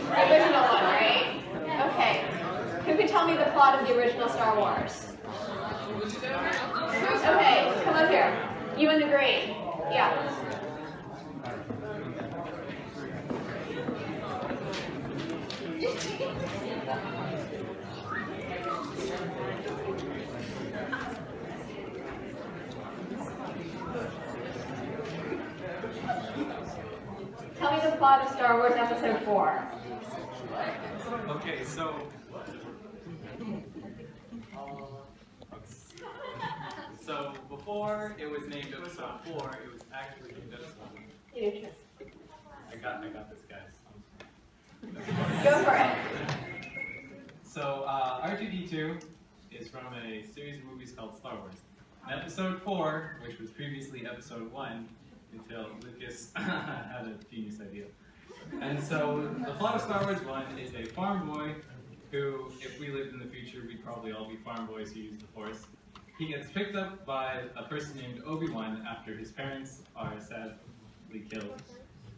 The original one, right? Okay. Who can tell me the plot of the original Star Wars? Okay, come up here. You in the green. Yeah. Tell me the plot of Star Wars Episode 4. Okay, so before it was named Episode 4, it was actually named Episode 1. I got this, guys. Go for it. So R2-D2 is from a series of movies called Star Wars. And Episode 4, which was previously Episode 1, until Lucas had a genius idea. And so the plot of Star Wars 1 is a farm boy who, if we lived in the future, we'd probably all be farm boys who use the Force. He gets picked up by a person named Obi-Wan after his parents are sadly killed.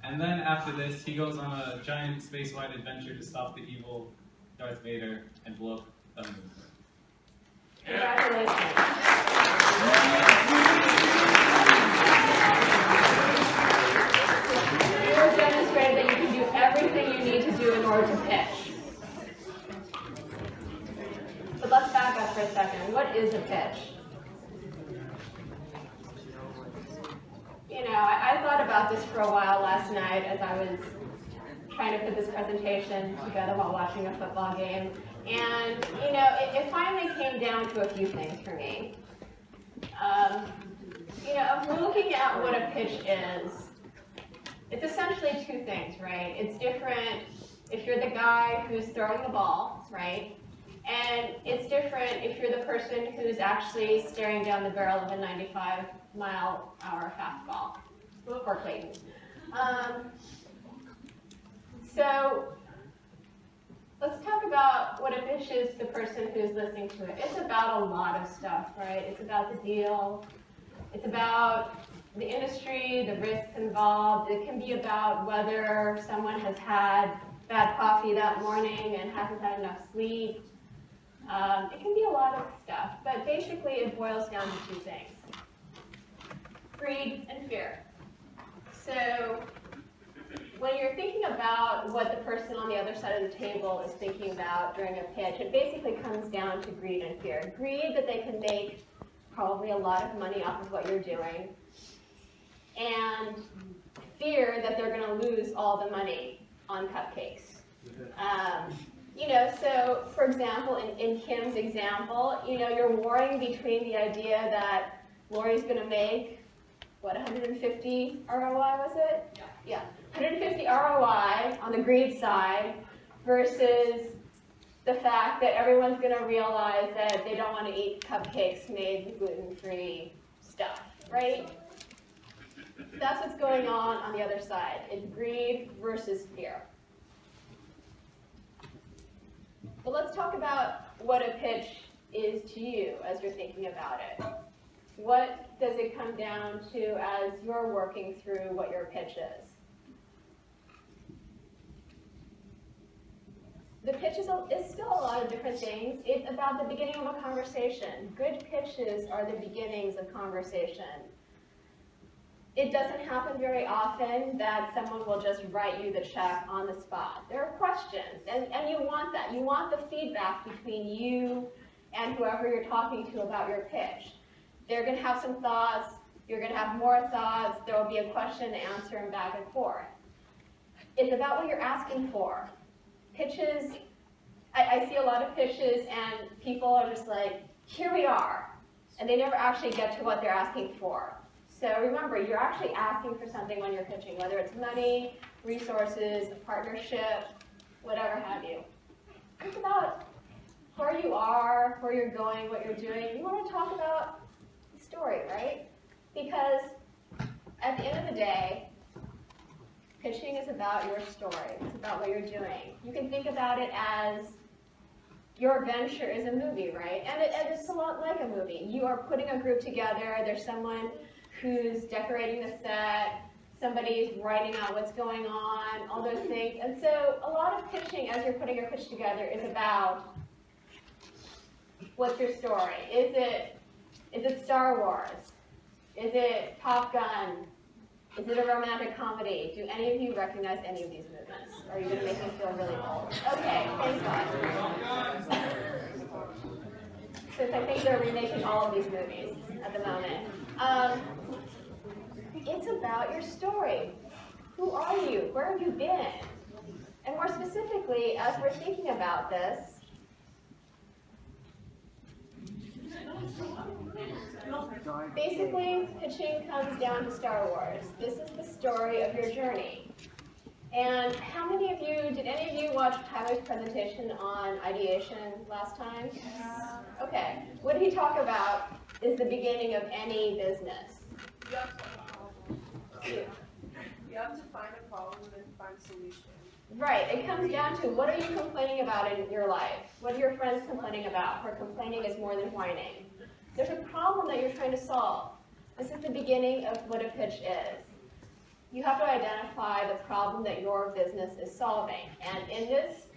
And then after this, he goes on a giant space-wide adventure to stop the evil Darth Vader and blow up the moon. Congratulations. You demonstrated that you can do everything you need to do in order to pitch. But let's back up for a second. What is a pitch? You know, I thought about this for a while last night as I was trying to put this presentation together while watching a football game. And, you know, it finally came down to a few things for me. You know, if we're looking at what a pitch is, it's essentially two things, right? It's different if you're the guy who's throwing the ball, right? And it's different if you're the person who's actually staring down the barrel of a 95-mile-an-hour fastball. Poor Clayton. So let's talk about what a pitch is to the person who's listening to it. It's about a lot of stuff, right? It's about the deal. It's about the industry, the risks involved. It can be about whether someone has had bad coffee that morning and hasn't had enough sleep. It can be a lot of stuff, but basically it boils down to two things: greed and fear. So when you're thinking about what the person on the other side of the table is thinking about during a pitch, it basically comes down to greed and fear. Greed that they can make probably a lot of money off of what you're doing, and fear that they're going to lose all the money on cupcakes. You know, so for example, in Kim's example, you know, you're warring between the idea that Lori's going to make, what, 150 ROI was it? Yeah, 150 ROI on the greed side versus the fact that everyone's going to realize that they don't want to eat cupcakes made with gluten-free stuff, right? That's what's going on the other side. It's greed versus fear. But let's talk about what a pitch is to you as you're thinking about it. What does it come down to as you're working through what your pitch is? The pitch is still a lot of different things. It's about the beginning of a conversation. Good pitches are the beginnings of conversation. It doesn't happen very often that someone will just write you the check on the spot. There are questions, and you want that. You want the feedback between you and whoever you're talking to about your pitch. They're going to have some thoughts. You're going to have more thoughts. There will be a question, answer, and back and forth. It's about what you're asking for. Pitches, I see a lot of pitches, and people are just like, here we are, and they never actually get to what they're asking for. So remember, you're actually asking for something when you're pitching, whether it's money, resources, a partnership, whatever have you. Think about where you are, where you're going, what you're doing. You want to talk about the story, right? Because at the end of the day, pitching is about your story. It's about what you're doing. You can think about it as your venture is a movie, right? And it's a lot like a movie. You are putting a group together. There's someone who's decorating the set, somebody's writing out what's going on, all those things. And so a lot of pitching, as you're putting your pitch together, is about what's your story. Is it Star Wars? Is it Top Gun? Is it a romantic comedy? Do any of you recognize any of these movements? Or are you going to make me feel really old? Okay, thank God. Since I think they're remaking all of these movies at the moment. It's about your story. Who are you? Where have you been? And more specifically, as we're thinking about this, basically, pitching comes down to Star Wars. This is the story of your journey. And how many of you, did any of you watch Tyler's presentation on ideation last time? Okay. What did he talk about is the beginning of any business? You have to find a problem and then find a solution. Right. It comes down to what are you complaining about in your life? What are your friends complaining about? Where complaining is more than whining. There's a problem that you're trying to solve. This is the beginning of what a pitch is. You have to identify the problem that your business is solving. And in this,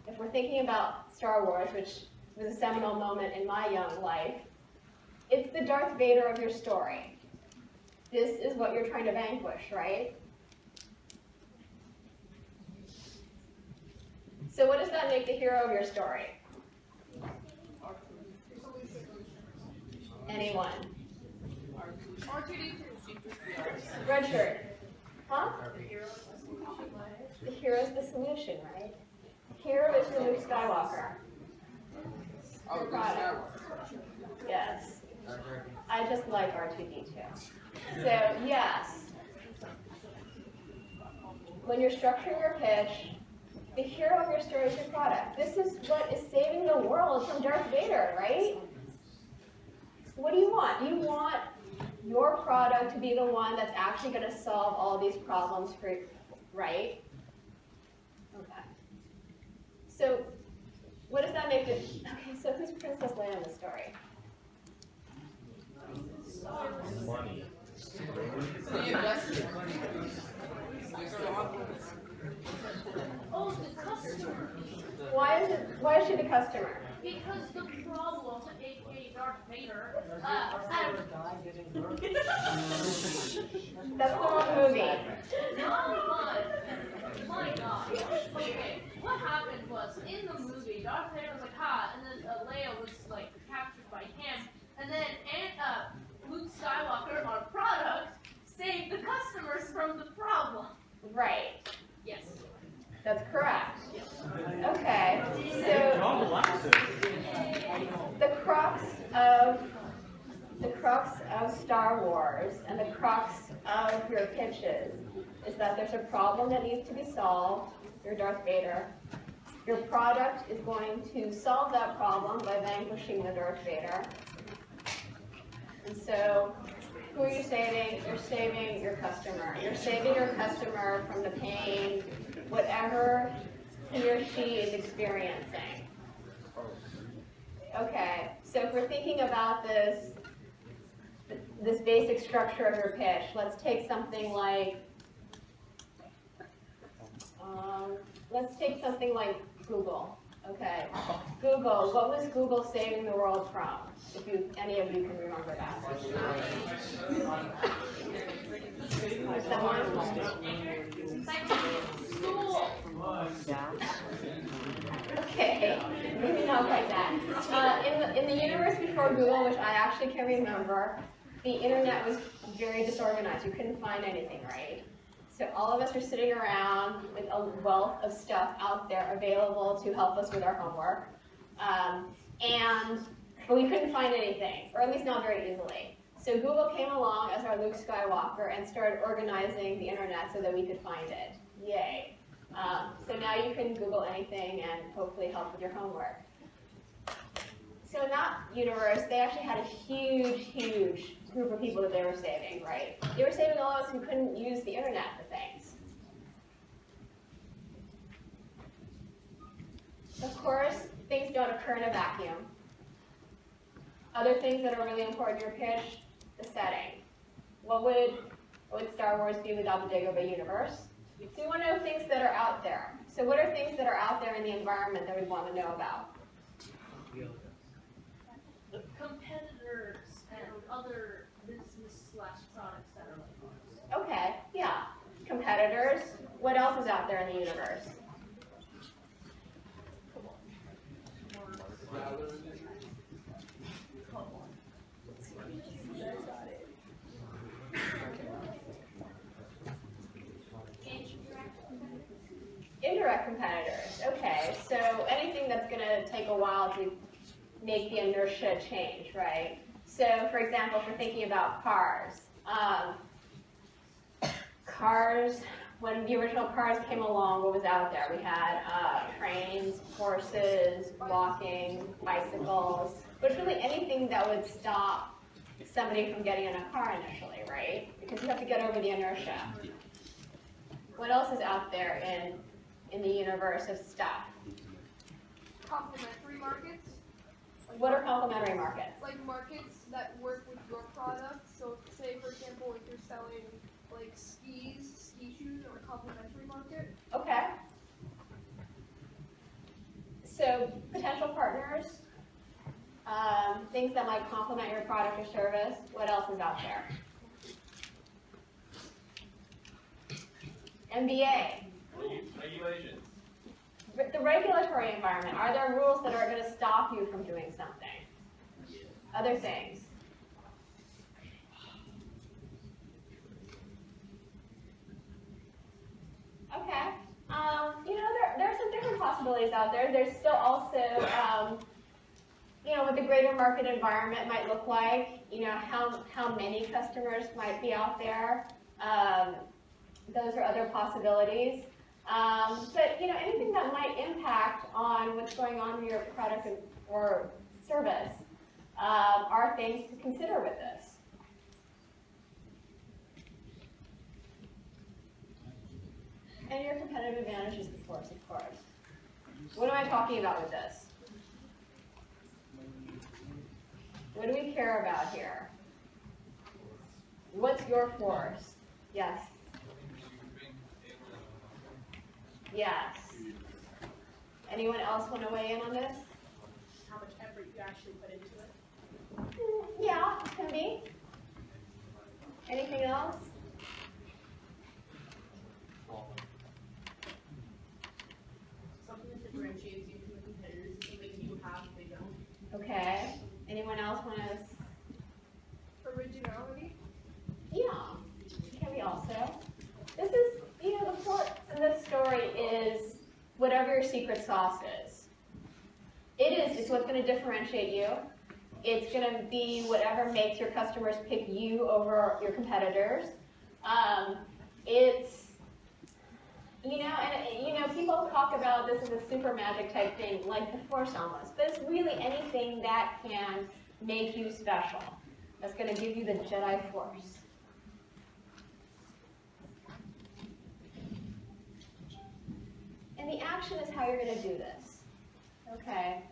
if we're thinking about Star Wars, which was a seminal moment in my young life, it's the Darth Vader of your story. This is what you're trying to vanquish, right? So what does that make the hero of your story? Anyone? Red shirt. Huh? The hero is the solution, right? The hero is the Luke Skywalker. Your product. Yes. I just like R2-D2. So, yes. When you're structuring your pitch, the hero of your story is your product. This is what is saving the world from Darth Vader, right? What do you want? You want your product to be the one that's actually going to solve all these problems for you, right? Okay. So, what does that make it? Okay, so who's Princess Leia in the story? Money. Oh, the customer. Why is she the customer? Because the problem, aka Darth Vader, That's the wrong movie. My God. Okay, what happened was, in the movie, Darth Vader was like, ha, and then Leia was like captured by him, and then Luke Skywalker, our product, saved the customers from the problem. Right. Yes. That's correct. Okay. So the crux of Star Wars and the crux of your pitches is that there's a problem that needs to be solved. You're Darth Vader. Your product is going to solve that problem by vanquishing the Darth Vader. And so, who are you saving? You're saving your customer. You're saving your customer from the pain, whatever he or she is experiencing. Okay, so if we're thinking about this basic structure of your pitch, let's take something like, Google. Okay, Google. What was Google saving the world from? If any of you can remember that. Someone? School. Okay, maybe not like that. In the universe before Google, which I actually can remember, the internet was very disorganized. You couldn't find anything, right? So all of us are sitting around with a wealth of stuff out there available to help us with our homework. But we couldn't find anything, or at least not very easily. So Google came along as our Luke Skywalker and started organizing the internet so that we could find it. Yay. So now you can Google anything and hopefully help with your homework. So in that universe, they actually had a huge, huge group of people that they were saving, right? They were saving all of us who couldn't use the internet for things. Of course, things don't occur in a vacuum. Other things that are really important in your pitch, the setting. What would What would Star Wars be without the Dagobah universe? So we want to know things that are out there. So what are things that are out there in the environment that we want to know about? Competitors and other business/products that are like ours. Okay, yeah. Competitors. What else is out there in the universe? Indirect competitors. Okay, so anything that's going to take a while to make the inertia change, right? So, for example, if we're thinking about cars, when the original cars came along, what was out there? We had trains, horses, walking, bicycles, but really anything that would stop somebody from getting in a car initially, right? Because you have to get over the inertia. What else is out there in the universe of stuff? Complementary markets. What are complementary markets? Like markets that work with your product. So say, for example, if you're selling like ski shoes or a complementary market. Okay. So potential partners, things that might complement your product or service. What else is out there? MBA. Regulations. The regulatory environment. Are there rules that are going to stop you from doing something? Other things. Okay. There are some different possibilities out there. There's still also, what the greater market environment might look like. How many customers might be out there. Those are other possibilities. But anything that might impact on what's going on in your product or service are things to consider with this. And your competitive advantage is the force, of course. What am I talking about with this? What do we care about here? What's your force? Yes. Yes. Anyone else want to weigh in on this? How much effort you actually put into it. Yeah, it can be. Anything else? Something that differentiates you from the competitors is something you have they don't. Okay. Anyone else want to? Originality. Yeah, can we also? This is, the plot in this story is whatever your secret sauce is. It's what's going to differentiate you. It's going to be whatever makes your customers pick you over your competitors. People talk about this as a super magic type thing, like the Force almost, but it's really anything that can make you special. That's going to give you the Jedi Force. And the action is how you're going to do this. Okay?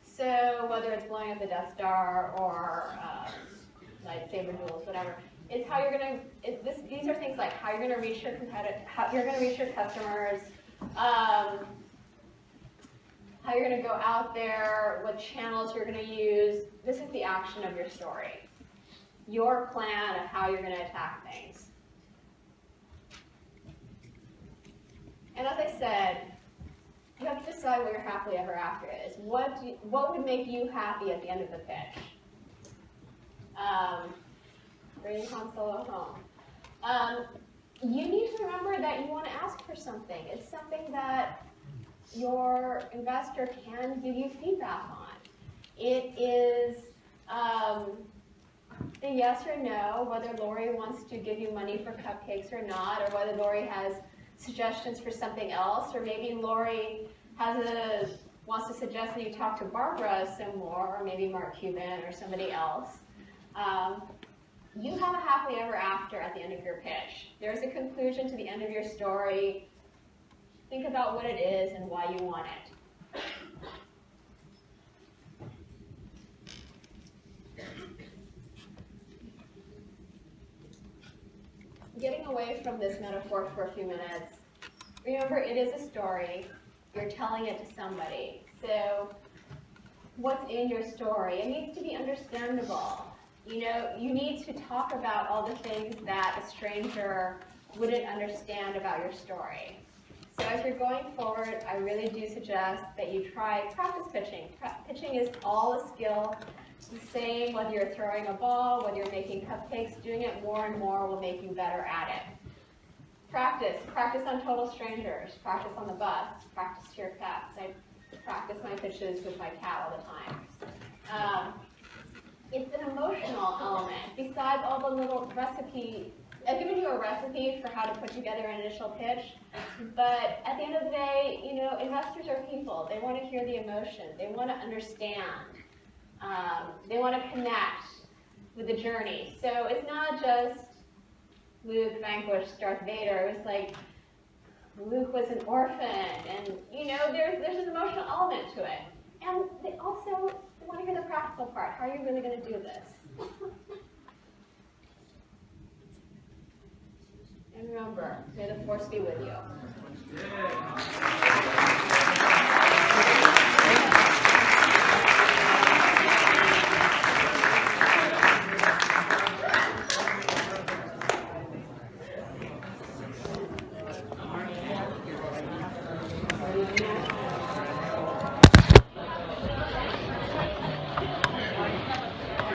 So whether it's blowing up the Death Star or lightsaber duels, whatever, it's how you're going to. These are things like how you're going to reach your customers, how you're going to go out there, what channels you're going to use. This is the action of your story. Your plan of how you're going to attack things. And as I said, you have to decide what your happily ever after is. What would make you happy at the end of the pitch? Bringing Han Solo home. You need to remember that you want to ask for something. It's something that your investor can give you feedback on. It is the yes or no, whether Lori wants to give you money for cupcakes or not, or whether Lori has suggestions for something else, or maybe Lori wants to suggest that you talk to Barbara some more, or maybe Mark Cuban or somebody else. You have a happily ever after at the end of your pitch. There's a conclusion to the end of your story. Think about what it is and why you want it. Getting away from this metaphor for a few minutes, remember it is a story. You're telling it to somebody. So what's in your story? It needs to be understandable. You know, you need to talk about all the things that a stranger wouldn't understand about your story. So as you're going forward, I really do suggest that you try practice pitching. Pitching is all a skill. It's the same whether you're throwing a ball, whether you're making cupcakes. Doing it more and more will make you better at it. Practice. Practice on total strangers. Practice on the bus. Practice to your pets. I practice my pitches with my cat all the time. It's an emotional element. Besides all the little recipe, I've given you a recipe for how to put together an initial pitch, but at the end of the day, you know, investors are people. They want to hear the emotion. They want to understand. They want to connect with the journey. So it's not just Luke vanquished Darth Vader. It was like Luke was an orphan, and you know, there's an emotional element to it. And they also want to hear the practical part. How are you really going to do this? And remember, may the force be with you. Yeah.